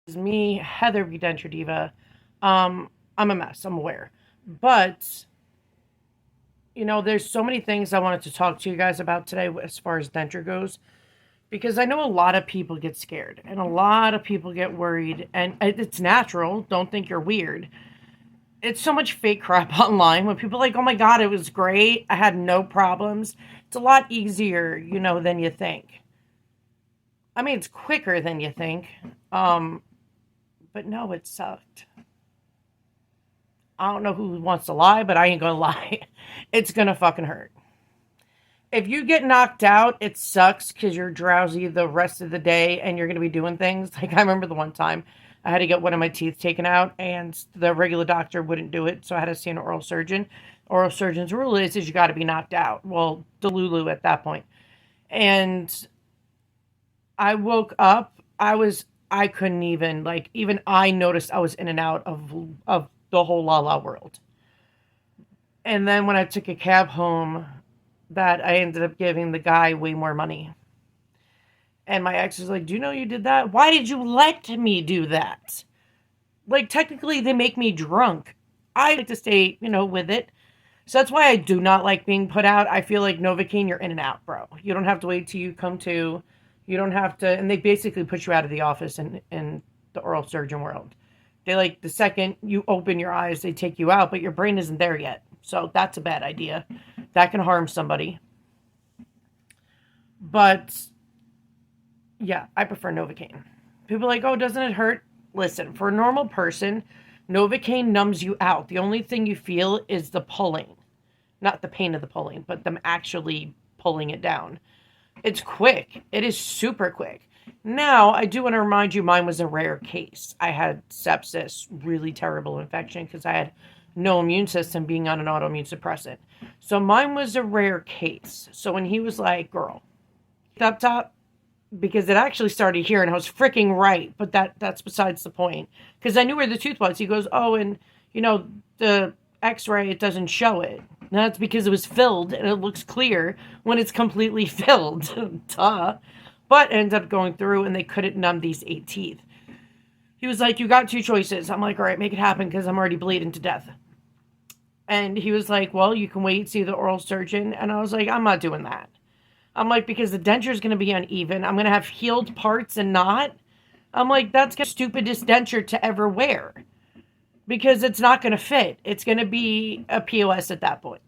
Is me, Heather B. Denture Diva. I'm a mess, I'm aware. But, there's so many things I wanted to talk to you guys about today as far as denture goes. Because I know a lot of people get scared and a lot of people get worried. And it's natural. Don't think you're weird. It's so much fake crap online when people are like, oh my God, it was great. I had no problems. It's a lot easier, than you think. I mean, it's quicker than you think. Um, but no, it sucked. I don't know who wants to lie, but I ain't gonna lie. It's gonna fucking hurt. If you get knocked out, it sucks because you're drowsy the rest of the day and you're gonna be doing things. Like I remember the one time I had to get one of my teeth taken out and the regular doctor wouldn't do it, so I had to see an oral surgeon. Oral surgeon's rule is you got to be knocked out. Well, Delulu at that point. And I woke up. I couldn't even even I noticed I was in and out of the whole La La world. And then when I took a cab home, that I ended up giving the guy way more money. And my ex was like, "Do you know you did that? Why did you let me do that? Like technically they make me drunk. I like to stay, with it. So that's why I do not like being put out. I feel like Novocaine, you're in and out, bro. You don't have to wait till you come to. You don't have to, and they basically put you out of the office in the oral surgeon world. They like the second you open your eyes, they take you out, but your brain isn't there yet. So that's a bad idea. That can harm somebody. But yeah, I prefer Novocaine. People are like, oh, doesn't it hurt? Listen, for a normal person, Novocaine numbs you out. The only thing you feel is the pulling. Not the pain of the pulling, but them actually pulling it down. It's quick. It is super quick. Now, I do want to remind you mine was a rare case. I had sepsis, really terrible infection because I had no immune system being on an autoimmune suppressant. So mine was a rare case. So when he was like, girl, up top, because it actually started here and I was freaking right, but that's besides the point. Because I knew where the tooth was. He goes, oh, and the x-ray, it doesn't show it. And that's because it was filled and it looks clear when it's completely filled. Duh. But it ended up going through and they couldn't numb these 8 teeth. He was like, you got 2 choices. I'm like, all right, make it happen because I'm already bleeding to death. And he was like, well, you can wait, see the oral surgeon. And I was like, I'm not doing that. I'm like, because the denture is going to be uneven. I'm going to have healed parts and not. I'm like, that's the stupidest denture to ever wear. Because it's not going to fit. It's going to be a POS at that point.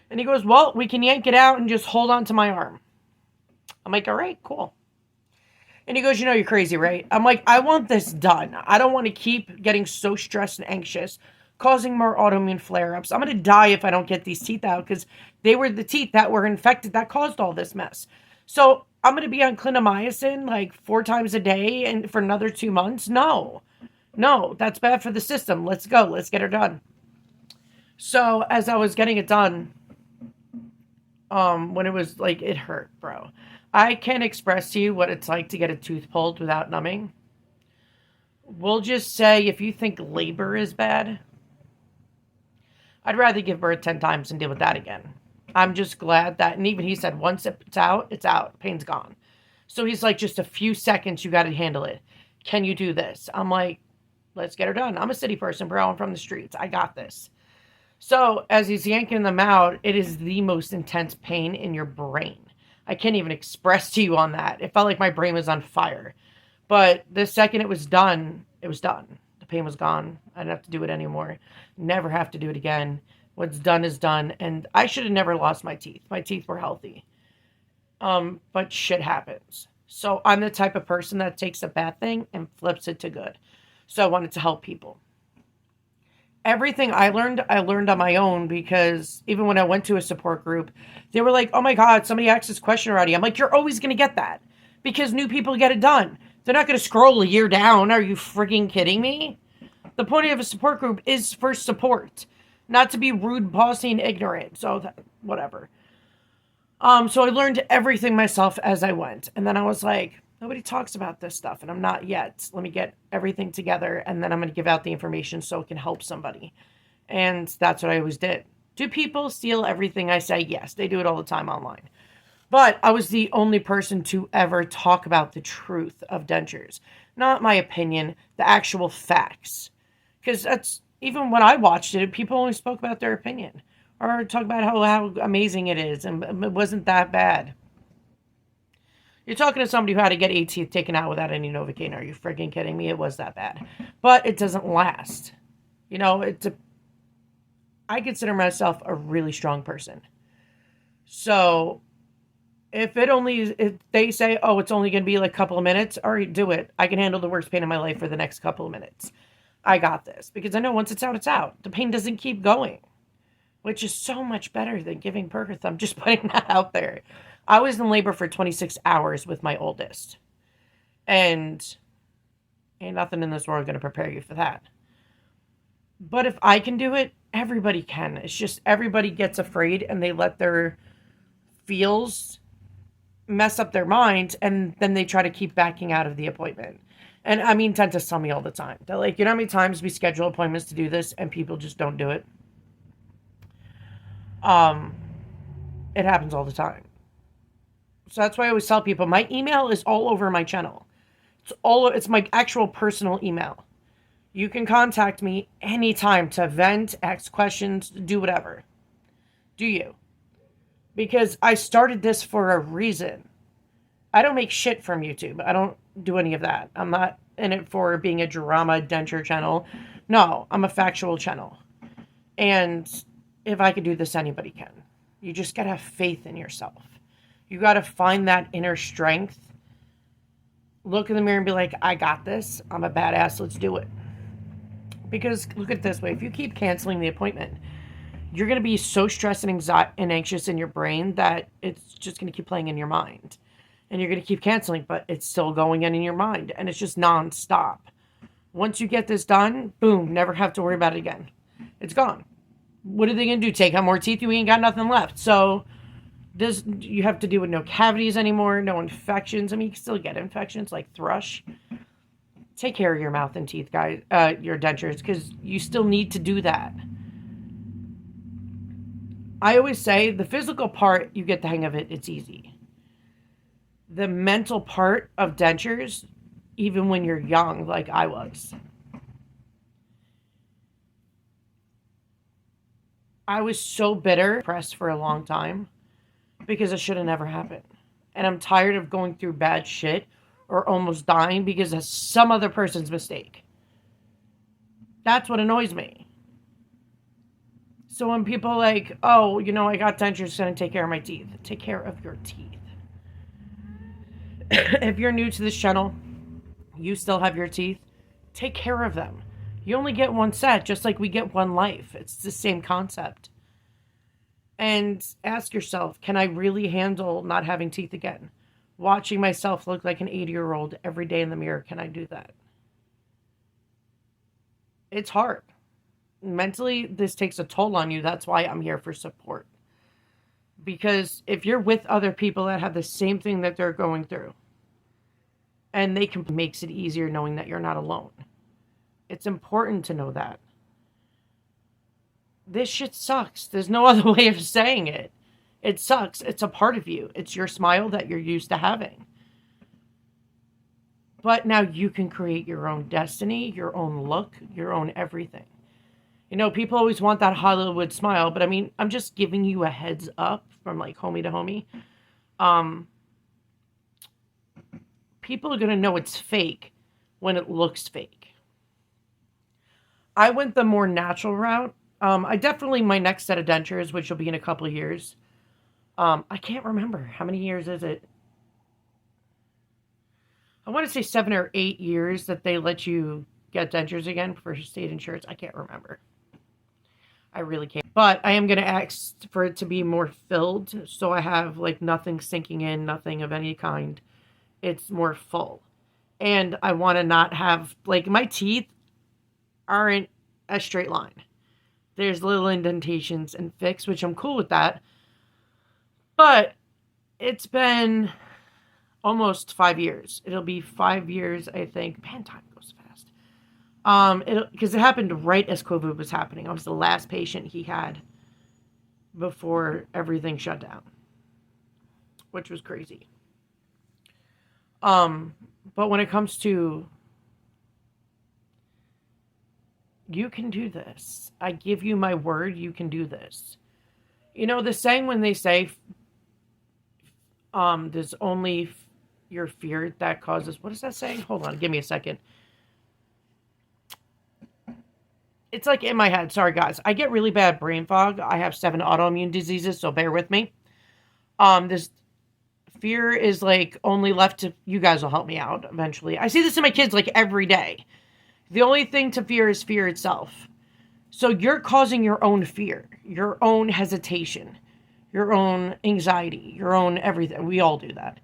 And he goes, well, we can yank it out and just hold on to my arm. I'm like, all right, cool. And he goes, you're crazy, right? I'm like, I want this done. I don't want to keep getting so stressed and anxious, causing more autoimmune flare-ups. I'm going to die if I don't get these teeth out because they were the teeth that were infected that caused all this mess. So I'm going to be on clindamycin like 4 times a day and for another 2 months? No, that's bad for the system. Let's go. Let's get her done. So as I was getting it done, when it was like, it hurt, bro. I can't express to you what it's like to get a tooth pulled without numbing. We'll just say if you think labor is bad, I'd rather give birth 10 times and deal with that again. I'm just glad that, and even he said, once it's out, pain's gone. So he's like, just a few seconds, you got to handle it. Can you do this? I'm like, let's get her done. I'm a city person, bro. I'm from the streets. I got this. So as he's yanking them out, it is the most intense pain in your brain. I can't even express to you on that. It felt like my brain was on fire. But the second it was done, it was done. The pain was gone. I didn't have to do it anymore. Never have to do it again. What's done is done. And I should have never lost my teeth. My teeth were healthy. But shit happens. So I'm the type of person that takes a bad thing and flips it to good. So I wanted to help people. Everything I learned on my own because even when I went to a support group, they were like, oh my God, somebody asked this question already. I'm like, you're always going to get that because new people get it done. They're not going to scroll a year down. Are you freaking kidding me? The point of a support group is for support, not to be rude, bossy, and ignorant. So whatever. So I learned everything myself as I went. And then I was like, nobody talks about this stuff, and I'm not yet. Let me get everything together, and then I'm going to give out the information so it can help somebody. And that's what I always did. Do people steal everything I say? Yes, they do it all the time online. But I was the only person to ever talk about the truth of dentures. Not my opinion, the actual facts. Because that's, even when I watched it, people only spoke about their opinion or talk about how amazing it is, and it wasn't that bad. You're talking to somebody who had to get 8 teeth taken out without any Novocaine. Are you freaking kidding me? It was that bad. But it doesn't last. You know, I consider myself a really strong person. So if they say, oh, it's only going to be like a couple of minutes, all right, do it. I can handle the worst pain in my life for the next couple of minutes. I got this. Because I know once it's out, it's out. The pain doesn't keep going, which is so much better than giving Percocet. I'm just putting that out there. I was in labor for 26 hours with my oldest. And ain't nothing in this world going to prepare you for that. But if I can do it, everybody can. It's just everybody gets afraid and they let their feels mess up their mind, and then they try to keep backing out of the appointment. And I mean, dentists tell me all the time. They're like, you know how many times we schedule appointments to do this and people just don't do it? It happens all the time. So that's why I always tell people my email is all over my channel. It's my actual personal email. You can contact me anytime to vent, ask questions, do whatever. Do you? Because I started this for a reason. I don't make shit from YouTube. I don't do any of that. I'm not in it for being a drama denture channel. No, I'm a factual channel. And if I could do this, anybody can. You just gotta have faith in yourself. You gotta find that inner strength. Look in the mirror and be like, I got this. I'm a badass. Let's do it. Because look at it this way. If you keep canceling the appointment, you're going to be so stressed and anxious in your brain that it's just going to keep playing in your mind. And you're going to keep canceling, but it's still going in your mind. And it's just nonstop. Once you get this done, boom, never have to worry about it again. It's gone. What are they going to do? Take out more teeth? You ain't got nothing left. So you have to deal with no cavities anymore, no infections. I mean, you can still get infections like thrush. Take care of your mouth and teeth, guys, your dentures, because you still need to do that. I always say the physical part, you get the hang of it, it's easy. The mental part of dentures, even when you're young, like I was so bitter, depressed for a long time because it should have never happened. And I'm tired of going through bad shit or almost dying because of some other person's mistake. That's what annoys me. So when people are like, oh, you know, I got dentures, going to take care of my teeth. Take care of your teeth. If you're new to this channel, you still have your teeth, take care of them. You only get one set, just like we get one life. It's the same concept. And ask yourself, can I really handle not having teeth again? Watching myself look like an 80-year-old every day in the mirror, can I do that? It's hard. Mentally, this takes a toll on you. That's why I'm here for support. Because if you're with other people that have the same thing that they're going through, and makes it easier knowing that you're not alone. It's important to know that. This shit sucks. There's no other way of saying it. It sucks. It's a part of you. It's your smile that you're used to having. But now you can create your own destiny, your own look, your own everything. You know, people always want that Hollywood smile, but I mean, I'm just giving you a heads up from like homie to homie. People are going to know it's fake when it looks fake. I went the more natural route. I definitely, my next set of dentures, which will be in a couple of years. I can't remember. How many years is it? I want to say 7 or 8 years that they let you get dentures again for state insurance. I can't remember. I really can't. But I am going to ask for it to be more filled. So I have like nothing sinking in, nothing of any kind. It's more full. And I want to not have, like, my teeth aren't a straight line. There's little indentations and fix, which I'm cool with that. But it's been almost 5 years. It'll be 5 years, I think. Man, time goes fast. Because it happened right as COVID was happening. I was the last patient he had before everything shut down, which was crazy. But when it comes to You can do this. I give you my word, you can do this. You know, the saying when they say, there's only your fear that causes, what is that saying? Hold on, give me a second. It's like in my head. Sorry, guys. I get really bad brain fog. I have 7 autoimmune diseases, so bear with me. This fear is like only left to, you guys will help me out eventually. I see this in my kids like every day. The only thing to fear is fear itself. So you're causing your own fear, your own hesitation, your own anxiety, your own everything. We all do that.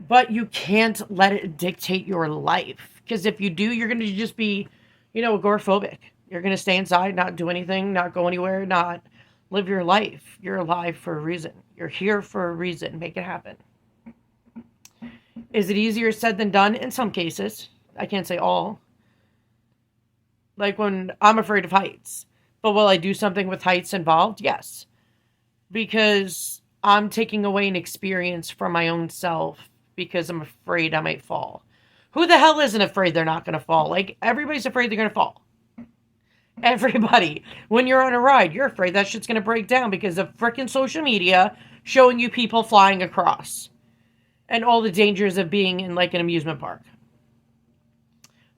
But you can't let it dictate your life. Because if you do, you're going to just be, agoraphobic. You're going to stay inside, not do anything, not go anywhere, not live your life. You're alive for a reason. You're here for a reason. Make it happen. Is it easier said than done? In some cases. I can't say all. Like when I'm afraid of heights. But will I do something with heights involved? Yes. Because I'm taking away an experience from my own self because I'm afraid I might fall. Who the hell isn't afraid they're not going to fall? Like, everybody's afraid they're going to fall. Everybody. When you're on a ride, you're afraid that shit's going to break down because of frickin' social media showing you people flying across. And all the dangers of being in, like, an amusement park.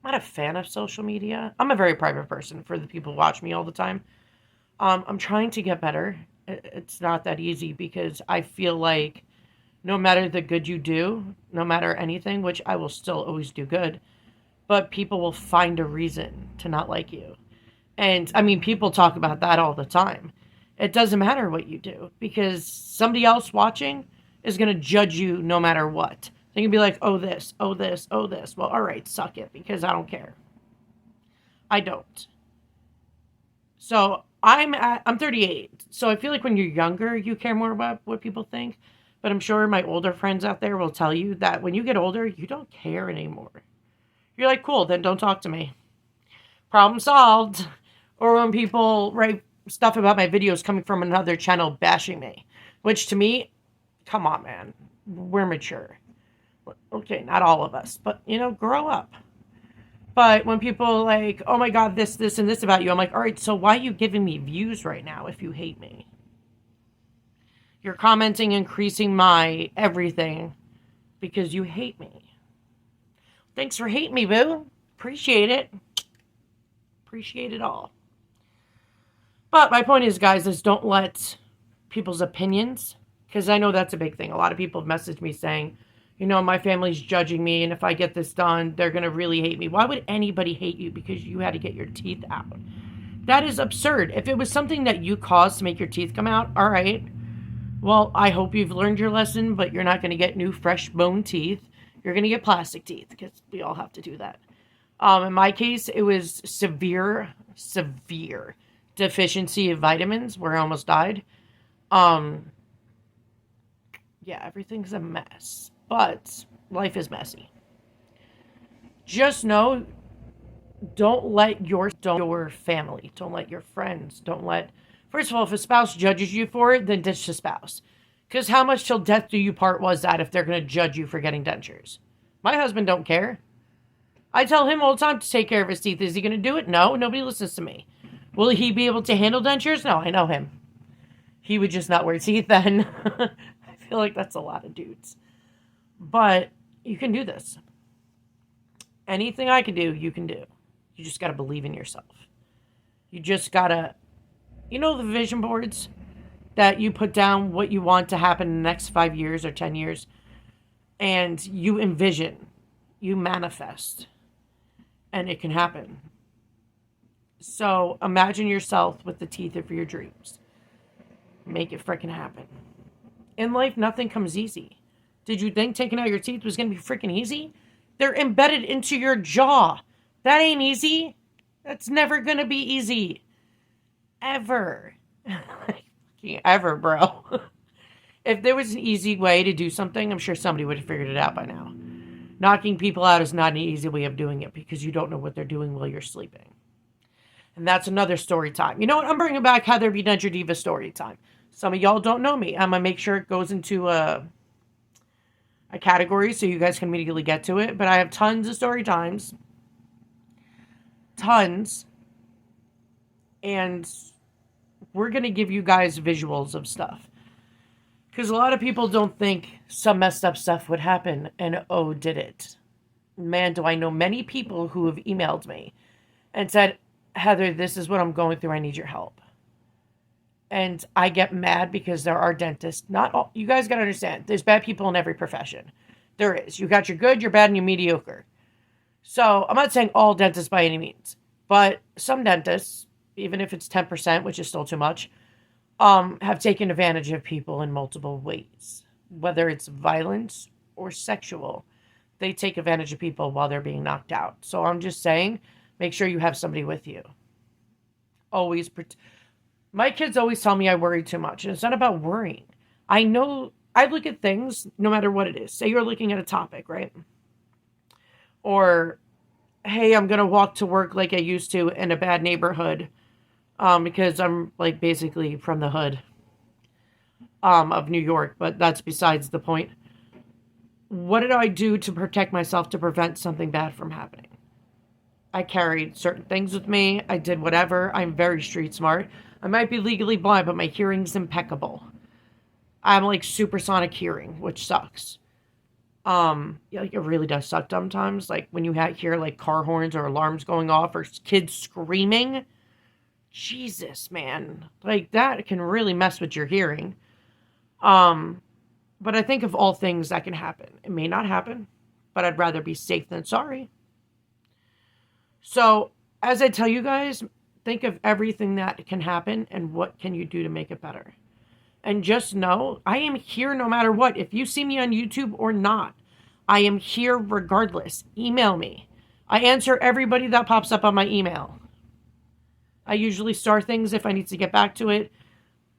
I'm not a fan of social media. I'm a very private person for the people who watch me all the time. I'm trying to get better. It's not that easy because I feel like no matter the good you do, no matter anything, which I will still always do good, but people will find a reason to not like you. And, I mean, people talk about that all the time. It doesn't matter what you do because somebody else watching is going to judge you no matter what. They can be like, oh, this, oh, this, oh, this. Well, all right, suck it because I don't care. I don't. So I'm 38. So I feel like when you're younger, you care more about what people think. But I'm sure my older friends out there will tell you that when you get older, you don't care anymore. You're like, cool, then don't talk to me. Problem solved. Or when people write stuff about my videos coming from another channel bashing me. Which to me, come on, man. We're mature. Okay, not all of us. But, grow up. But when people like, oh my God, this, and this about you, I'm like, all right, so why are you giving me views right now if you hate me? You're commenting, increasing my everything because you hate me. Thanks for hating me, boo. Appreciate it. Appreciate it all. But my point is, guys, is don't let people's opinions, because I know that's a big thing. A lot of people have messaged me saying, my family's judging me, and if I get this done, they're going to really hate me. Why would anybody hate you because you had to get your teeth out? That is absurd. If it was something that you caused to make your teeth come out, all right. Well, I hope you've learned your lesson, but you're not going to get new fresh bone teeth. You're going to get plastic teeth because we all have to do that. In my case, it was severe deficiency of vitamins where I almost died. Yeah, everything's a mess. But life is messy. Just know, don't let your family, don't let your friends, first of all, if a spouse judges you for it, then ditch the spouse. Because how much till death do you part was that if they're going to judge you for getting dentures? My husband don't care. I tell him all the time to take care of his teeth. Is he going to do it? No, nobody listens to me. Will he be able to handle dentures? No, I know him. He would just not wear teeth then. I feel like that's a lot of dudes. But you can do this. Anything I can do, you can do. You just got to believe in yourself. You just got to, the vision boards that you put down what you want to happen in the next 5 years or 10 years. And you envision, you manifest, and it can happen. So imagine yourself with the teeth of your dreams. Make it freaking happen. In life, nothing comes easy. Did you think taking out your teeth was going to be freaking easy? They're embedded into your jaw. That ain't easy. That's never going to be easy. Ever. Ever, bro. If there was an easy way to do something, I'm sure somebody would have figured it out by now. Knocking people out is not an easy way of doing it because you don't know what they're doing while you're sleeping. And that's another story time. You know what? I'm bringing back Heather B. Denture Diva story time. Some of y'all don't know me. I'm going to make sure it goes into a category so you guys can immediately get to it. But I have tons of story times. Tons. And we're going to give you guys visuals of stuff. Because a lot of people don't think some messed up stuff would happen, and oh, did it. Man, do I know many people who have emailed me and said, Heather, this is what I'm going through. I need your help. And I get mad because there are dentists. Not all, you guys got to understand, there's bad people in every profession. There is. You got your good, your bad, and your mediocre. So I'm not saying all dentists by any means, but some dentists, even if it's 10%, which is still too much, have taken advantage of people in multiple ways, whether it's violence or sexual. They take advantage of people while they're being knocked out. So I'm just saying, make sure you have somebody with you. Always. My kids always tell me I worry too much, and it's not about worrying. I know I look at things no matter what it is. Say you're looking at a topic, right? Or, hey, I'm going to walk to work like I used to in a bad neighborhood. Because I'm like basically from the hood of New York, but that's besides the point. What did I do to protect myself to prevent something bad from happening? I carried certain things with me. I did whatever. I'm very street smart. I might be legally blind, but my hearing's impeccable. I'm like supersonic hearing, which sucks. Yeah, like it really does suck sometimes. Like when you hear like car horns or alarms going off or kids screaming. Jesus, man. Like, that can really mess with your hearing. But I think of all things that can happen. It may not happen, but I'd rather be safe than sorry. So, as I tell you guys, think of everything that can happen and what can you do to make it better. And just know, I am here no matter what. If you see me on YouTube or not, I am here regardless. Email me. I answer everybody that pops up on my email. I usually start things if I need to get back to it.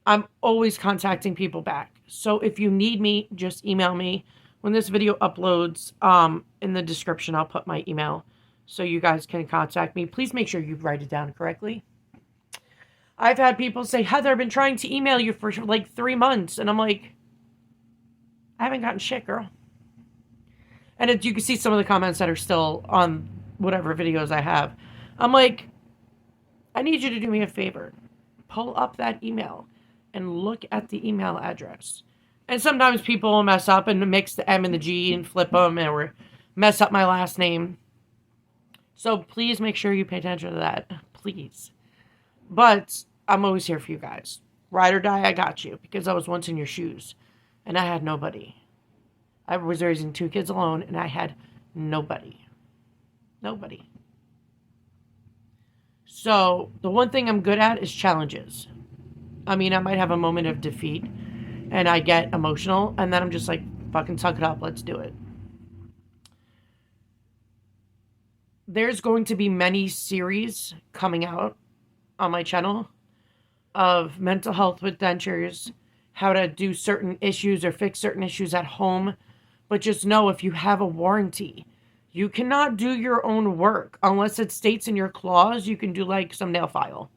I'm always contacting people back. So if you need me, just email me. When this video uploads, in the description, I'll put my email so you guys can contact me. Please make sure you write it down correctly. I've had people say, Heather, I've been trying to email you for like 3 months. And I'm like, I haven't gotten shit, girl. And you can see some of the comments that are still on whatever videos I have. I'm like, I need you to do me a favor. Pull up that email and look at the email address. And sometimes people will mess up and mix the M and the G and flip them or mess up my last name. So please make sure you pay attention to that. Please. But I'm always here for you guys. Ride or die, I got you. Because I was once in your shoes. And I had nobody. I was raising 2 kids alone and I had nobody. Nobody. So, the one thing I'm good at is challenges. I mean, I might have a moment of defeat, and I get emotional, and then I'm just like, fucking suck it up, let's do it. There's going to be many series coming out on my channel of mental health with dentures, how to do certain issues or fix certain issues at home. But just know, if you have a warranty, you cannot do your own work unless it states in your clause you can do like some nail file.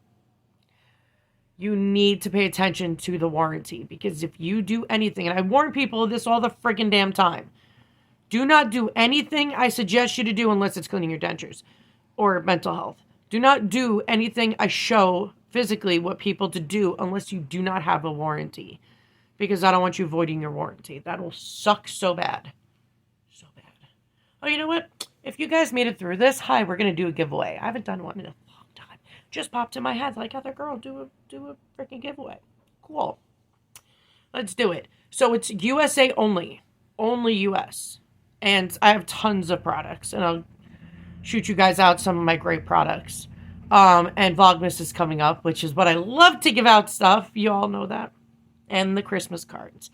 You need to pay attention to the warranty, because if you do anything, and I warn people of this all the friggin' damn time, do not do anything I suggest you to do unless it's cleaning your dentures or mental health. Do not do anything I show physically what people to do unless you do not have a warranty, because I don't want you voiding your warranty. That will suck so bad. Oh, you know what? If you guys made it through this, hi, we're going to do a giveaway. I haven't done one in a long time. Just popped in my head like, other girl, do a freaking giveaway. Cool. Let's do it. So it's USA only. Only US. And I have tons of products. And I'll shoot you guys out some of my great products. And Vlogmas is coming up, which is what I love to give out stuff. You all know that. And the Christmas cards.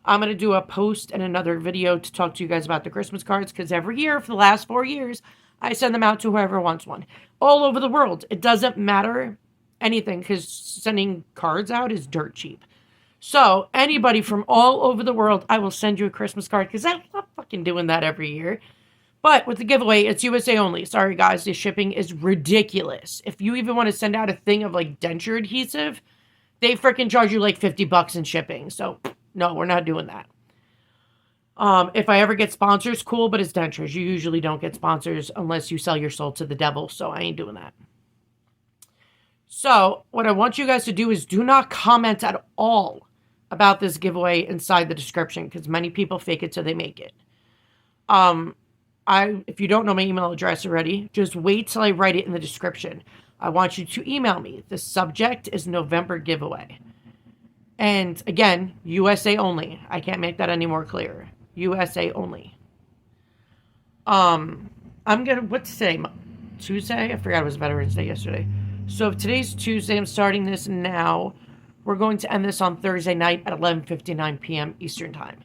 I'm going to do a post and another video to talk to you guys about the Christmas cards, because every year for the last 4 years, I send them out to whoever wants one. All over the world. It doesn't matter anything, because sending cards out is dirt cheap. So, anybody from all over the world, I will send you a Christmas card, because I'm not fucking doing that every year. But with the giveaway, it's USA only. Sorry, guys, the shipping is ridiculous. If you even want to send out a thing of, like, denture adhesive, they freaking charge you, like, $50 in shipping. So, no, we're not doing that. If I ever get sponsors, cool, but it's dentures. You usually don't get sponsors unless you sell your soul to the devil, so I ain't doing that. So what I want you guys to do is do not comment at all about this giveaway inside the description, because many people fake it till they make it. If you don't know my email address already, just wait till I write it in the description. I want you to email me. The subject is November giveaway. And again, USA only. I can't make that any more clear. USA only. What's today? Tuesday? I forgot it was Veterans Day yesterday. So if today's Tuesday, I'm starting this now. We're going to end this on Thursday night at 11:59 p.m. Eastern Time.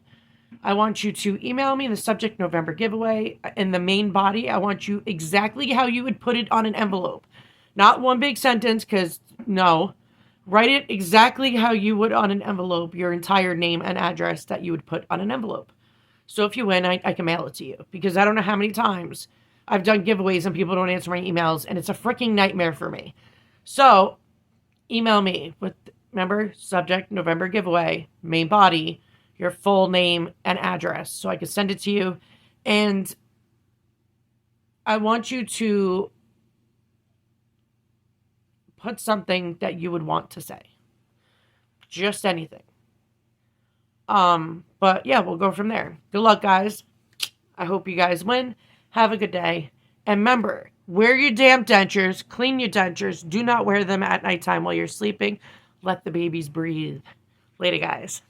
I want you to email me the subject November giveaway. In the main body, I want you exactly how you would put it on an envelope. Not one big sentence, because no. Write it exactly how you would on an envelope, your entire name and address that you would put on an envelope. So if you win, I can mail it to you. Because I don't know how many times I've done giveaways and people don't answer my emails, and it's a freaking nightmare for me. So email me with, remember, subject November giveaway, main body, your full name and address so I can send it to you. And I want you to put something that you would want to say. Just anything. But yeah, we'll go from there. Good luck, guys. I hope you guys win. Have a good day. And remember, wear your damn dentures. Clean your dentures. Do not wear them at nighttime while you're sleeping. Let the babies breathe. Later, guys.